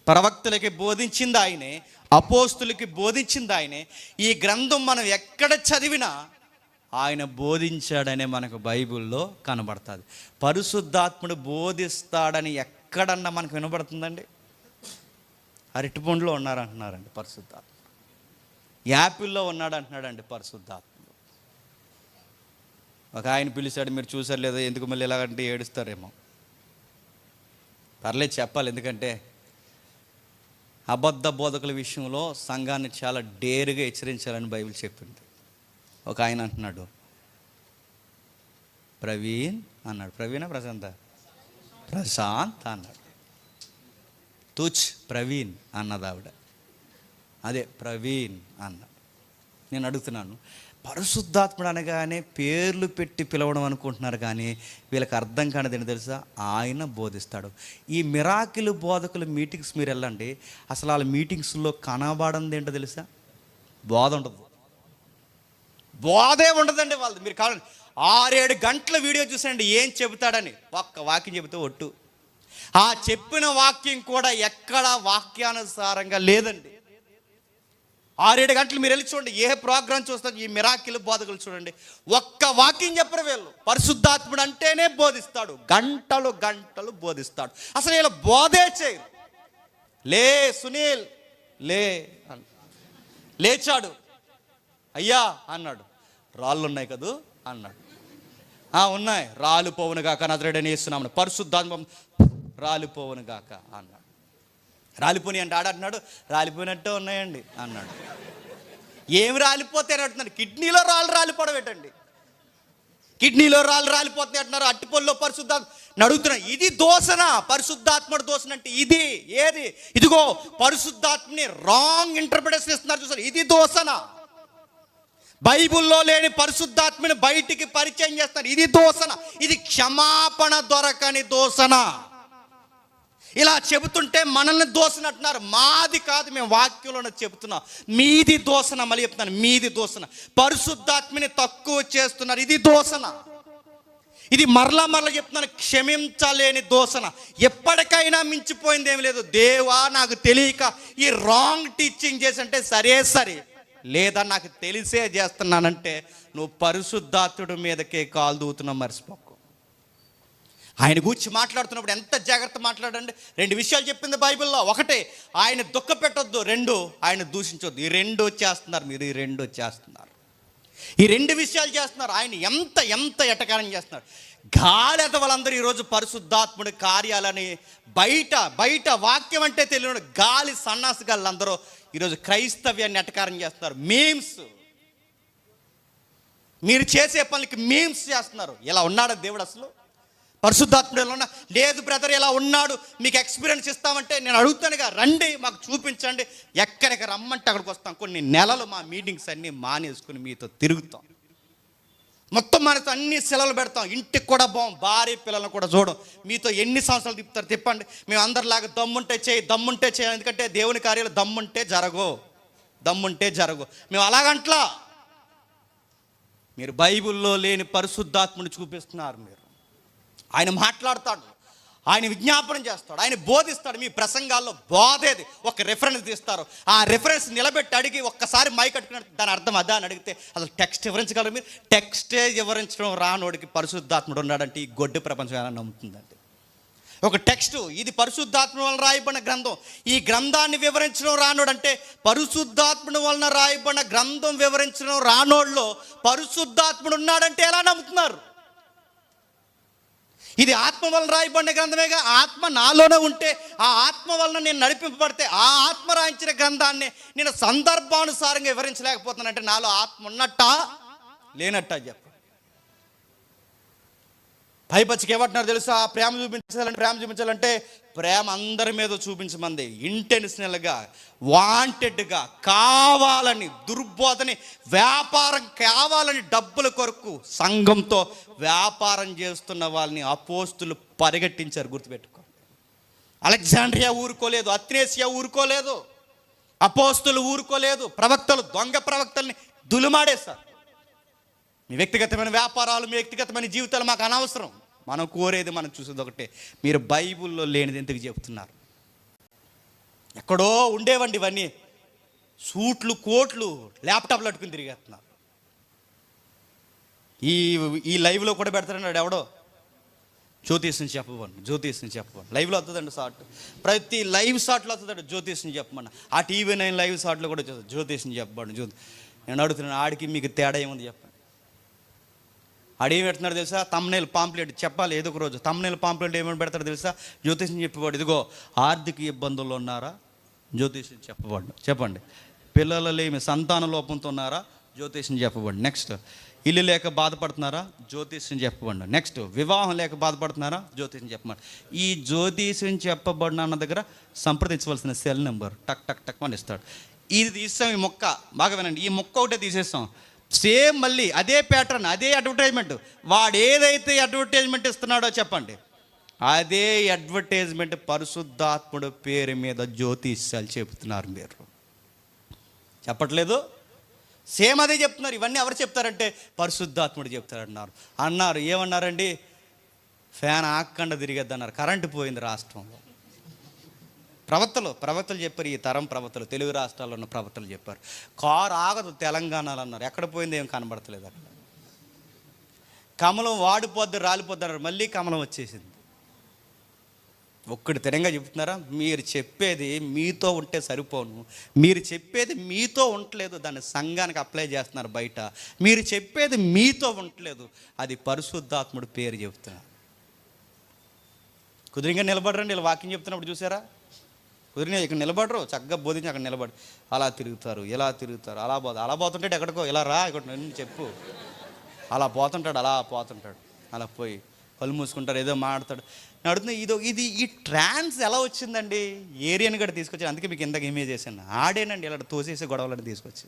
ప్రవక్తలకి బోధించింది ఆయనే, అపోస్తులకి బోధించింది ఆయనే. ఈ గ్రంథం మనం ఎక్కడ చదివినా ఆయన బోధించాడనే మనకు బైబిల్లో కనబడుతుంది. పరిశుద్ధాత్ముడు బోధిస్తాడని ఎక్కడన్నా మనకు వినబడుతుందండి? అరటిపండులో ఉన్నారంటున్నారండి పరిశుద్ధాత్ముడు, యాపిల్లో ఉన్నాడు అంటున్నాడండి పరిశుద్ధాత్ముడు. ఒక ఆయన పిలిచాడు, మీరు చూసారు లేదో, ఎందుకు మళ్ళీ ఎలాగంటే ఏడుస్తారేమో. పర్లేదు చెప్పాలి, ఎందుకంటే అబద్ధ బోధకుల విషయంలో సంఘాన్ని చాలా డేరుగా హెచ్చరించాలని బైబిల్ చెప్పింది. ఒక ఆయన అంటున్నాడు, ప్రవీణ్ అన్నాడు. ప్రవీణ ప్రశాంత? ప్రశాంత్ అన్నాడు. తుచ్ ప్రవీణ్ అన్నది ఆవిడ. అదే ప్రవీణ్ అన్నాడు. నేను అడుగుతున్నాను, పరిశుద్ధాత్ముడు అనగానే పేర్లు పెట్టి పిలవడం అనుకుంటున్నారు, కానీ వీళ్ళకి అర్థం కానిది ఏంటో తెలుసా? ఆయన బోధిస్తాడు. ఈ మిరాకిల్ బోధకుల మీటింగ్స్ మీరు వెళ్ళండి, అసలు వాళ్ళ మీటింగ్స్లో కనబడింది ఏంటో తెలుసా? బోధ ఉండదు, బోధే ఉండదండి వాళ్ళది. మీరు కావాలి 6-7 గంటల వీడియో చూసండి ఏం చెబుతాడని. ఒక్క వాక్యం చెబితే ఒట్టు. ఆ చెప్పిన వాక్యం కూడా ఎక్కడ వాక్యానుసారంగా లేదండి. 6-7 గంటలు మీరు వెళ్ళి చూడండి, ఏ ప్రోగ్రాం చూస్తారు, ఈ మిరాకిల్ బోధకులు చూడండి, ఒక్క వాక్యం చెప్పరు వీళ్ళు. పరిశుద్ధాత్ముడు అంటేనే బోధిస్తాడు, గంటలు గంటలు బోధిస్తాడు. అసలు వీళ్ళు బోధే చేయరు. లే సునీల్ లే లేచాడు, అయ్యా అన్నాడు. రాళ్ళు ఉన్నాయి కదూ అన్నాడు. ఉన్నాయి, రాళ్ళు పోవును గాక నజరేయుడైన యేసు నామమున. పరిశుద్ధాత్మ రాలిపోవును గాక అన్నాడు. రాలిపోని అంటే ఆడంటున్నాడు, రాలిపోయినట్టే ఉన్నాయండి అన్నాడు. ఏమి రాలిపోతాయని అంటున్నాడు? కిడ్నీలో రాళ్ళు రాలిపోవడం ఏంటండి? కిడ్నీలో రాళ్ళు రాలిపోతాయి అంటున్నారు. అట్టిపొల్లో పరిశుద్ధాత్మ అడుగుతున్నా, ఇది దోషణ? పరిశుద్ధాత్ముడు దోషణ అంటే ఇది ఏది? ఇదిగో పరిశుద్ధాత్మని రాంగ్ ఇంటర్ప్రిటేషన్ ఇస్తున్నారు చూసారు, ఇది దోషణ. బైబిల్లో లేని పరిశుద్ధాత్మని బయటికి పరిచయం చేస్తారు, ఇది దోషణ. ఇది క్షమాపణ దొరకని దోషణ. ఇలా చెబుతుంటే మనల్ని దోషణ అంటున్నారు. మాది కాదు, మేము వాక్యంలోనే చెబుతున్నాం. మీది దోషణ. మళ్ళీ చెప్తున్నాను, మీది దోషణ. పరిశుద్ధాత్మని తక్కువ చేస్తున్నారు, ఇది దోషణ. ఇది మరలా చెప్తున్నాను, క్షమించలేని దోషణ. ఎప్పటికైనా మించిపోయింది ఏమి లేదు. దేవా నాకు తెలియక ఈ రాంగ్ టీచింగ్ చేసి అంటే సరే, లేదా నాకు తెలిసే చేస్తున్నానంటే నువ్వు పరిశుద్ధాత్ముడి మీదకే కాలు దూతున్నావు, మర్చిపోకు. ఆయన గురించి మాట్లాడుతున్నప్పుడు ఎంత జాగ్రత్త మాట్లాడండి. 2 విషయాలు చెప్పింది బైబిల్లో. ఒకటే, ఆయన దుఃఖ పెట్టొద్దు. 2, ఆయన దూషించొద్దు. ఈ 2 చేస్తున్నారు మీరు, ఈ 2 చేస్తున్నారు. ఈ 2 విషయాలు చేస్తున్నారు. ఆయన ఎంత ఎటకారం చేస్తున్నారు. గాలి వాళ్ళందరూ ఈరోజు పరిశుద్ధాత్ముడి కార్యాలని బయట వాక్యం అంటే తెలియని గాలి సన్నాసి గాళ్ళందరూ ఈరోజు క్రైస్తవ్యాన్ని ఎటకారం చేస్తున్నారు. మీమ్స్, మీరు చేసే పనులకి మీమ్స్ చేస్తున్నారు. ఇలా ఉన్నాడా దేవుడు? అసలు పరిశుద్ధాత్ముడు ఎలా ఉన్నా? లేదు బ్రదర్ ఇలా ఉన్నాడు, మీకు ఎక్స్పీరియన్స్ ఇస్తామంటే నేను అడుగుతానుగా, రండి మాకు చూపించండి. ఎక్కడికి రమ్మంటే అక్కడికి వస్తాం. కొన్ని నెలలు మా మీటింగ్స్ అన్నీ మానేసుకుని మీతో తిరుగుతాం. మొత్తం మనతో అన్ని సెలవులు పెడతాం. ఇంటికి కూడా పోం, భార్య పిల్లలను కూడా చూడం. మీతో ఎన్ని సంవత్సరాలు తిప్పుతారు తిప్పండి. మేము అందరిలాగా దమ్ముంటే చేయాలి. ఎందుకంటే దేవుని కార్యాలు దమ్ముంటే జరగవు. మేము అలాగంట్లా. మీరు బైబిల్లో లేని పరిశుద్ధాత్ముని చూపిస్తున్నారు. మీరు ఆయన మాట్లాడతాడు, ఆయన విజ్ఞాపనం చేస్తాడు, ఆయన బోధిస్తాడు. మీ ప్రసంగాల్లో బోధేది ఒక రెఫరెన్స్ తీస్తారు. ఆ రెఫరెన్స్ నిలబెట్టి అడిగి ఒక్కసారి మైక్ అట్టుకున్నట్టు దాని అర్థం అదా అని అడిగితే అసలు టెక్స్ట్ వివరించగలరు మీరు? టెక్స్టే వివరించడం రానోడికి పరిశుద్ధాత్ముడు ఉన్నాడంటే ఈ గొడ్డు ప్రపంచం ఎలా నమ్ముతుందండి? ఒక టెక్స్ట్, ఇది పరిశుద్ధాత్మ వలన రాయబడిన గ్రంథం, ఈ గ్రంథాన్ని వివరించడం రానోడు అంటే పరిశుద్ధాత్ముడు వలన రాయబడిన గ్రంథం వివరించడం రానోళ్ళలో పరిశుద్ధాత్ముడు ఉన్నాడంటే ఎలా నమ్ముతున్నారు? ఇది ఆత్మ వలన రాయబడిన గ్రంథమేగా. ఆత్మ నాలోనే ఉంటే, ఆ ఆత్మ వలన నేను నడిపింపబడితే, ఆ ఆత్మ రాయించిన గ్రంథాన్ని నేను సందర్భానుసారంగా వివరించలేకపోతున్నానంటే నాలో ఆత్మ ఉన్నట్టా లేనట్టా చెప్ప. పైపచ్చికి ఏమంటున్నారు తెలుసా? ప్రేమ చూపించాలంటే ప్రేమ అందరి మీద చూపించమంది. ఇంటెన్షనల్గా, వాంటెడ్గా, కావాలని, దుర్బోధని, వ్యాపారం కావాలని, డబ్బుల కొరకు సంఘంతో వ్యాపారం చేస్తున్న వాళ్ళని అపోస్తులు పరిగెట్టించారు. గుర్తుపెట్టుకో. అలెగ్జాండ్రియా ఊరుకోలేదు, అథ్నేసియా ఊరుకోలేదు, అపోస్తులు ఊరుకోలేదు. ప్రవక్తలు, దొంగ ప్రవక్తల్ని దులుమాడేశారు. మీ వ్యక్తిగతమైన వ్యాపారాలు, మీ వ్యక్తిగతమైన జీవితాలు మాకు అనవసరం. మనం కోరేది, మనం చూసేది ఒకటే. మీరు బైబిల్లో లేనిది ఎందుకు చెప్తున్నారు? ఎక్కడో ఉండేవండి ఇవన్నీ. సూట్లు కోట్లు ల్యాప్టాప్లు అట్టుకుని తిరిగేస్తున్నారు. ఈ ఈ లైవ్లో కూడా పెడతారన్నాడు ఎవడో, జ్యోతిష్ని చెప్పమని లైవ్లో వస్తుందండి షార్ట్. ప్రతి లైవ్ షార్ట్లో వస్తుందండి జ్యోతిష్ని చెప్పమన్న. ఆ TV9 లైవ్ షార్ట్లో కూడా వచ్చేది జ్యోతిష్ని చెప్పండి. నేను అడుగుతున్నాను, ఆడికి మీకు తేడా ఏముంది చెప్పండి. ఆడేం పెడుతున్నాడు తెలుసా? తమ్నెయిల్ పాంప్లెట్ చెప్పాలి ఏదో ఒక రోజు. తమ్నెయిల్ పాంప్లెట్ ఏమని పెడతాడు తెలుసా? జ్యోతిష్ని చెప్పేవాడు. ఇదిగో ఆర్థిక ఇబ్బందుల్లో ఉన్నారా, జ్యోతిష్ని చెప్పండి. పిల్లలు లేమి సంతాన లోపంతో ఉన్నారా, జ్యోతిష్ని చెప్పబడి. నెక్స్ట్, ఇల్లు లేక బాధపడుతున్నారా, జ్యోతిష్ని చెప్పబడి. నెక్స్ట్, వివాహం లేక బాధపడుతున్నారా, జ్యోతిష్ని చెప్పబడి. ఈ జ్యోతిష్ని చెప్పబడిన అన్న దగ్గర సంప్రదించవలసిన సెల్ నెంబర్ టక్ టక్ టక్ అని ఇస్తాడు. ఇది తీస్తాం, ఈ మొక్క బాగా వినండి, ఈ మొక్క ఒకటే తీసేస్తాం. సేమ్ మళ్ళీ అదే ప్యాటర్న్, అదే అడ్వర్టైజ్మెంట్. వాడు ఏదైతే అడ్వర్టైజ్మెంట్ ఇస్తున్నాడో చెప్పండి, అదే అడ్వర్టైజ్మెంట్ పరిశుద్ధాత్ముడు పేరు మీద జ్యోతిష్యాలు చెబుతున్నారు. మీరు చెప్పట్లేదు, సేమ్ అదే చెప్తున్నారు. ఇవన్నీ ఎవరు చెప్తారంటే పరిశుద్ధాత్ముడు చెప్తారన్నారు. ఏమన్నారండి? ఫ్యాన్ ఆక్కండా తిరిగేద్ది అన్నారు. కరెంటు పోయింది రాష్ట్రంలో. ప్రవక్తలు చెప్పారు, ఈ తరం ప్రవక్తలు, తెలుగు రాష్ట్రాల్లో ఉన్న ప్రవక్తలు చెప్పారు. కారు ఆగదు తెలంగాణలో అన్నారు. ఎక్కడ పోయింది ఏం కనబడతలేదు అక్కడ. కమలం వాడిపోద్ది రాలిపోద్ది అన్నారు, మళ్ళీ కమలం వచ్చేసింది. ఒక్కటి తెరంగా చెప్తున్నారా? మీరు చెప్పేది మీతో ఉంటే సరిపోను, మీరు చెప్పేది మీతో ఉండలేదు, దాన్ని సంఘానికి అప్లై చేస్తున్నారు బయట. మీరు చెప్పేది మీతో ఉండలేదు, అది పరిశుద్ధాత్ముడు పేరు చెప్తున్నారు. కుదిరిగా నిలబడరండి, ఇలా వాక్యం చెప్తున్నప్పుడు చూసారా? కుదిరిన ఇక్కడ నిలబడరు, చక్కగా బోధించి అక్కడ నిలబడి అలా తిరుగుతారు, ఇలా తిరుగుతారు, అలా పోతుంటాడు. ఎక్కడికో ఇలా రా, ఇక్కడ నేను చెప్పు, అలా పోతుంటాడు, అలా పోయి కళ్ళు మూసుకుంటారు, ఏదో మాట్లాడతాడు. నేను అడుగుతున్నా, ఈ ట్రాన్స్ ఎలా వచ్చిందండి? ఏరియన్ గడ తీసుకొచ్చి, అందుకే మీకు ఇందాక ఇమేజ్ చేశాను. ఆడేనండి ఇలా తోసేసి గొడవలని తీసుకొచ్చి